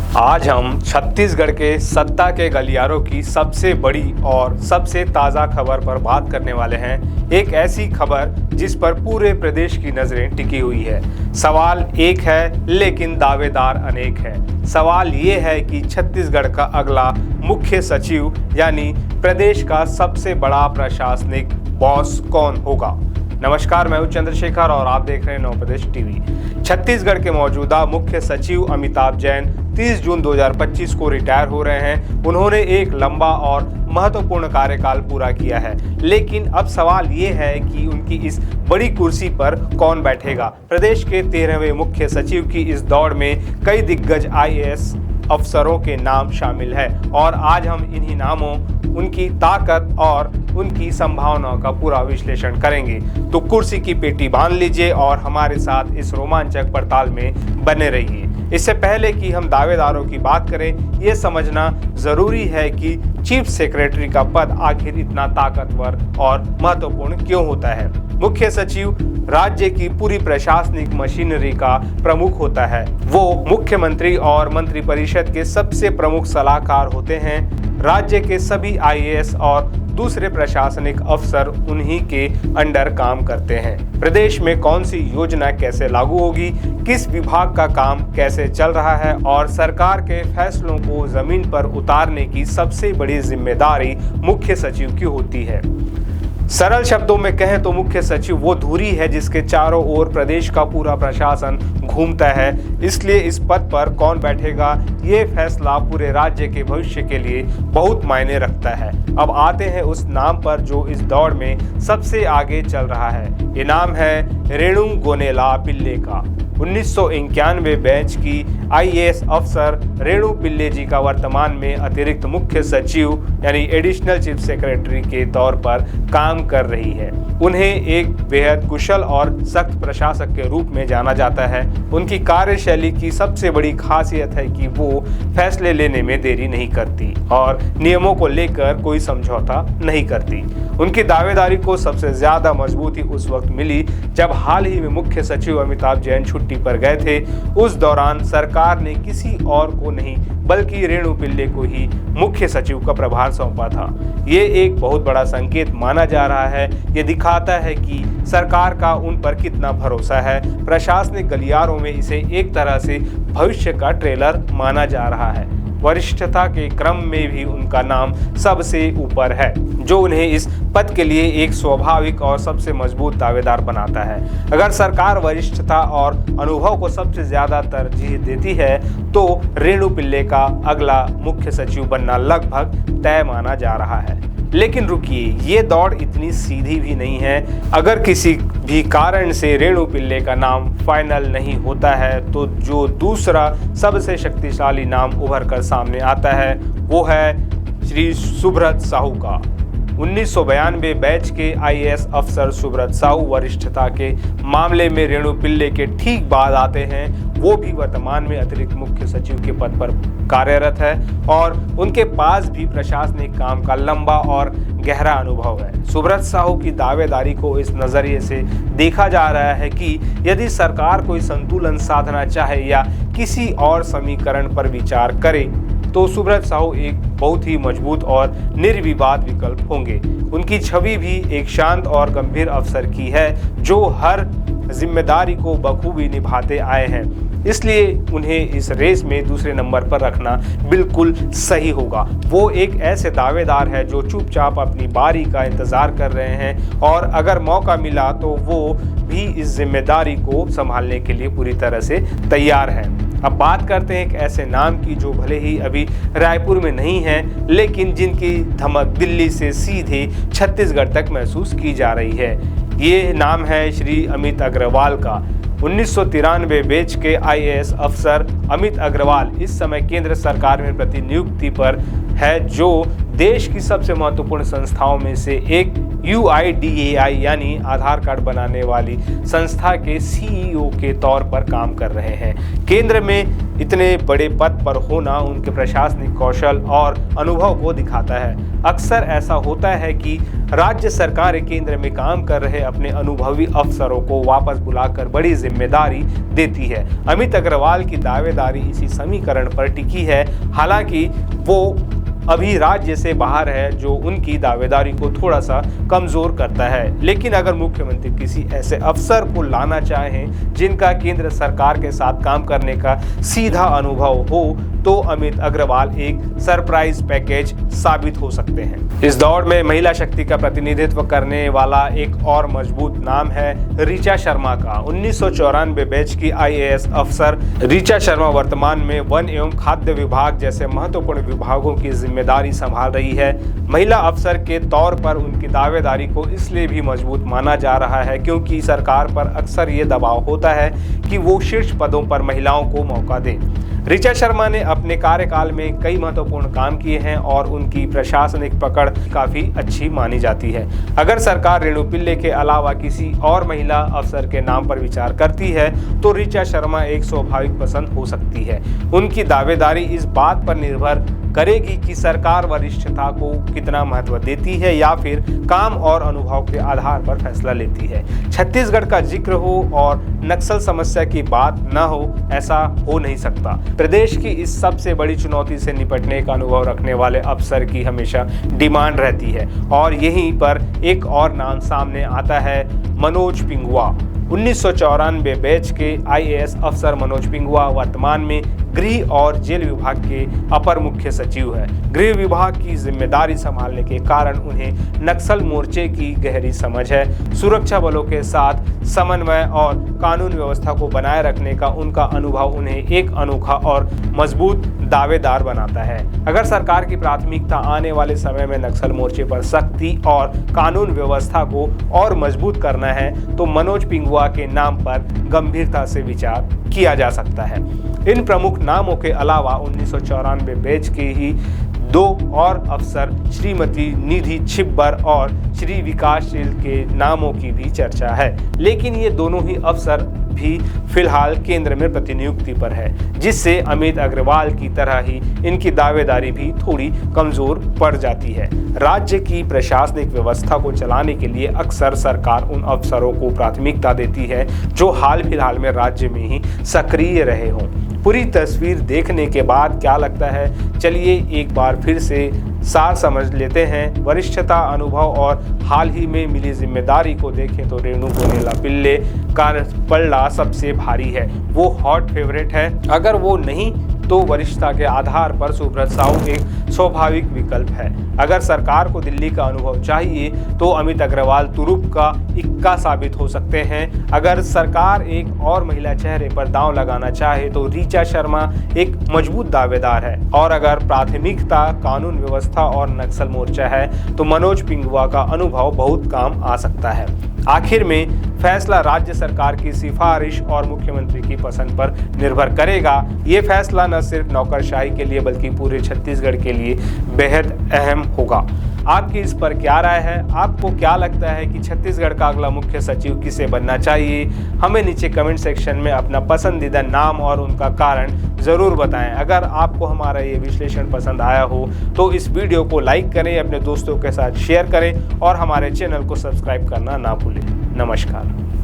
आज हम छत्तीसगढ़ के सत्ता के गलियारों की सबसे बड़ी और सबसे ताज़ा खबर पर बात करने वाले हैं। एक ऐसी खबर जिस पर पूरे प्रदेश की नज़रें टिकी हुई है। सवाल एक है लेकिन दावेदार अनेक है। सवाल ये है कि छत्तीसगढ़ का अगला मुख्य सचिव यानी प्रदेश का सबसे बड़ा प्रशासनिक बॉस कौन होगा। नमस्कार, मैं हूं चंद्रशेखर और आप देख रहे हैं नवप्रदेश टीवी। छत्तीसगढ़ के मौजूदा मुख्य सचिव अमिताभ जैन 30 जून 2025 को रिटायर हो रहे हैं। उन्होंने एक लंबा और महत्वपूर्ण कार्यकाल पूरा किया है, लेकिन अब सवाल ये है कि उनकी इस बड़ी कुर्सी पर कौन बैठेगा। प्रदेश के 13वें मुख्य सचिव की इस दौड़ में कई दिग्गज IAS अफसरों के नाम शामिल है और आज हम इन्हीं नामों, उनकी ताकत और उनकी संभावनाओं का पूरा विश्लेषण करेंगे। तो कुर्सी की पेटी बांध लीजिए और हमारे साथ इस रोमांचक पड़ताल में बने रहिए। इससे पहले कि हम दावेदारों की बात करें, ये समझना जरूरी है कि चीफ सेक्रेटरी का पद आखिर इतना ताकतवर और महत्वपूर्ण क्यों होता है। मुख्य सचिव राज्य की पूरी प्रशासनिक मशीनरी का प्रमुख होता है। वो मुख्यमंत्री और मंत्रिपरिषद के सबसे प्रमुख सलाहकार होते हैं। राज्य के सभी IAS और दूसरे प्रशासनिक अफसर उन्हीं के अंडर काम करते हैं। प्रदेश में कौन सी योजना कैसे लागू होगी, किस विभाग का काम कैसे चल रहा है और सरकार के फैसलों को जमीन पर उतारने की सबसे बड़ी जिम्मेदारी मुख्य सचिव की होती है। सरल शब्दों में कहें तो मुख्य सचिव वो धुरी है जिसके चारों ओर प्रदेश का पूरा प्रशासन घूमता है। इसलिए इस पद पर कौन बैठेगा, ये फैसला पूरे राज्य के भविष्य के लिए बहुत मायने रखता है। अब आते हैं उस नाम पर जो इस दौड़ में सबसे आगे चल रहा है। ये नाम है रेणु गोनेला पिल्ले का। 1991 बैच की IAS अफसर रेणु पिल्ले जी का वर्तमान में अतिरिक्त मुख्य सचिव यानी एडिशनल चीफ सेक्रेटरी के तौर पर काम कर रही है। उन्हें एक बेहद कुशल और सख्त प्रशासक के रूप में जाना जाता है। उनकी कार्यशैली की सबसे बड़ी खासियत है कि वो फैसले लेने में देरी नहीं करती और नियमों को लेकर कोई समझौता नहीं करती। उनकी दावेदारी को सबसे ज्यादा मजबूती उस वक्त मिली जब हाल ही में मुख्य सचिव अमिताभ जैन छुट्टी पर गए थे। उस दौरान सरकार ने किसी और को नहीं बल्कि रेणु पिल्ले को ही मुख्य सचिव का प्रभार सौंपा था। ये एक बहुत बड़ा संकेत माना जा रहा है। ये दिखाता है कि सरकार का उन पर कितना भरोसा है। प्रशासनिक गलियारों में इसे एक तरह से भविष्य का ट्रेलर माना जा रहा है। वरिष्ठता के क्रम में भी उनका नाम सबसे ऊपर है, जो उन्हें इस पद के लिए एक स्वाभाविक और सबसे मजबूत दावेदार बनाता है। अगर सरकार वरिष्ठता और अनुभव को सबसे ज्यादा तरजीह देती है तो रेणु पिल्ले का अगला मुख्य सचिव बनना लगभग तय माना जा रहा है। लेकिन रुकिए, ये दौड़ इतनी सीधी भी नहीं है। अगर किसी भी कारण से रेणु पिल्ले का नाम फाइनल नहीं होता है तो जो दूसरा सबसे शक्तिशाली नाम उभर कर सामने आता है वो है श्री सुब्रत साहू का। 1992 बैच के IAS अफसर सुब्रत साहू वरिष्ठता के मामले में रेणु पिल्ले के ठीक बाद आते हैं। वो भी वर्तमान में अतिरिक्त मुख्य सचिव के पद पर कार्यरत है और उनके पास भी प्रशासनिक काम का लंबा और गहरा अनुभव है। सुब्रत साहू की दावेदारी को इस नजरिए से देखा जा रहा है कि यदि सरकार कोई संतुलन साधना चाहे या किसी और समीकरण पर विचार करे तो सुब्रत साहू एक बहुत ही मजबूत और निर्विवाद विकल्प होंगे। उनकी छवि भी एक शांत और गंभीर अफसर की है जो हर जिम्मेदारी को बखूबी निभाते आए हैं। इसलिए उन्हें इस रेस में दूसरे नंबर पर रखना बिल्कुल सही होगा। वो एक ऐसे दावेदार है जो चुपचाप अपनी बारी का इंतजार कर रहे हैं और अगर मौका मिला तो वो भी इस जिम्मेदारी को संभालने के लिए पूरी तरह से तैयार है। अब बात करते हैं एक ऐसे नाम की जो भले ही अभी रायपुर में नहीं है, लेकिन जिनकी धमक दिल्ली से सीधे छत्तीसगढ़ तक महसूस की जा रही है। ये नाम है श्री अमित अग्रवाल का। 1993 बैच के IAS अफसर अमित अग्रवाल इस समय केंद्र सरकार में प्रतिनियुक्ति पर है, जो देश की सबसे महत्वपूर्ण संस्थाओं में से एक UIDAI यानी आधार कार्ड बनाने वाली संस्था के CEO के तौर पर काम कर रहे हैं। केंद्र में इतने बड़े पद पर होना उनके प्रशासनिक कौशल और अनुभव को दिखाता है। अक्सर ऐसा होता है कि राज्य सरकारें केंद्र में काम कर रहे अपने अनुभवी अफसरों को वापस बुलाकर बड़ी जिम्मेदारी देती है। अमित अग्रवाल की दावेदारी इसी समीकरण पर टिकी है। हालांकि वो अभी राज्य से बाहर है, जो उनकी दावेदारी को थोड़ा सा कमजोर करता है। लेकिन अगर मुख्यमंत्री किसी ऐसे अफसर को लाना चाहें जिनका केंद्र सरकार के साथ काम करने का सीधा अनुभव हो, तो अमित अग्रवाल एक सरप्राइज पैकेज साबित हो सकते हैं। इस दौड़ में महिला शक्ति का प्रतिनिधित्व करने वाला एक और मजबूत नाम है ऋचा शर्मा का। 1994 बैच की IAS अफसर ऋचा शर्मा वर्तमान में वन एवं खाद्य विभाग जैसे महत्वपूर्ण विभागों की जिम्मेदारी संभाल रही है। महिला अफसर के तौर पर उनकी दावेदारी को इसलिए भी मजबूत माना जा रहा है क्योंकि सरकार पर अक्सर ये दबाव होता है कि वो शीर्ष पदों पर महिलाओं को मौका दें। ऋचा शर्मा ने अपने कार्यकाल में कई महत्वपूर्ण काम किए हैं और उनकी प्रशासनिक पकड़ काफी अच्छी मानी जाती है। अगर सरकार रेणु पिल्ले के अलावा किसी और महिला अफसर के नाम पर विचार करती है तो ऋचा शर्मा एक स्वाभाविक पसंद हो सकती है। उनकी दावेदारी इस बात पर निर्भर करेगी कि सरकार वरिष्ठता को कितना महत्व देती है या फिर काम और अनुभव के आधार पर फैसला लेती है। छत्तीसगढ़ का जिक्र हो और नक्सल समस्या की बात न हो, ऐसा हो नहीं सकता। प्रदेश की इस सबसे बड़ी चुनौती से निपटने का अनुभव रखने वाले अफसर की हमेशा डिमांड रहती है और यहीं पर एक और नाम सामने आता है, मनोज पिंगुआ। 1994 बैच के IAS अफसर मनोज पिंगुआ वर्तमान में गृह और जेल विभाग के अपर मुख्य सचिव है। गृह विभाग की जिम्मेदारी संभालने के कारण उन्हें नक्सल मोर्चे की गहरी समझ है। सुरक्षा बलों के साथ समन्वय और कानून व्यवस्था को बनाए रखने का उनका अनुभव उन्हें एक अनोखा और मजबूत दावेदार बनाता है। अगर सरकार की प्राथमिकता आने वाले समय में नक्सल मोर्चे पर सख्ती और कानून व्यवस्था को और मजबूत करना है तो मनोज पिंगुआ के नाम पर गंभीरता से विचार किया जा सकता है। इन प्रमुख नामों के अलावा 1994 बैच के ही दो और अफसर श्रीमती निधि छिब्बर और श्री विकासशील के नामों की भी चर्चा है। लेकिन ये दोनों ही अफसर भी फिलहाल केंद्र में प्रतिनियुक्ति पर है, जिससे अमित अग्रवाल की तरह ही इनकी दावेदारी भी थोड़ी कमजोर पड़ जाती है। राज्य की प्रशासनिक व्यवस्था को चलाने के लिए अक्सर सरकार उन अफसरों को प्राथमिकता देती है जो हाल फिलहाल में राज्य में ही सक्रिय रहे हों। पूरी तस्वीर देखने के बाद क्या लगता है, चलिए एक बार फिर से सार समझ लेते हैं। वरिष्ठता, अनुभव और हाल ही में मिली जिम्मेदारी को देखें तो रेणु गोनेला पिल्ले का पल्ला सबसे भारी है। वो हॉट फेवरेट है। अगर वो नहीं तो वरिष्ठता के आधार पर सुब्रत साहू एक स्वाभाविक विकल्प है। अगर सरकार को दिल्ली का अनुभव चाहिए तो अमित अग्रवाल तुरुप का इक्का साबित हो सकते हैं। अगर सरकार एक और महिला चेहरे पर दांव लगाना चाहे तो ऋचा शर्मा एक मजबूत दावेदार है। और अगर प्राथमिकता कानून व्यवस्था और नक्सल मोर्चा है तो मनोज पिंगुआ का अनुभव बहुत काम आ सकता है। आखिर में फैसला राज्य सरकार की सिफारिश और मुख्यमंत्री की पसंद पर निर्भर करेगा। ये फैसला न सिर्फ नौकरशाही के लिए बल्कि पूरे छत्तीसगढ़ के लिए बेहद अहम होगा। आपकी इस पर क्या राय है? आपको क्या लगता है कि छत्तीसगढ़ का अगला मुख्य सचिव किसे बनना चाहिए? हमें नीचे कमेंट सेक्शन में अपना पसंदीदा नाम और उनका कारण ज़रूर बताएं। अगर आपको हमारा ये विश्लेषण पसंद आया हो तो इस वीडियो को लाइक करें, अपने दोस्तों के साथ शेयर करें और हमारे चैनल को सब्सक्राइब करना ना भूलें। नमस्कार।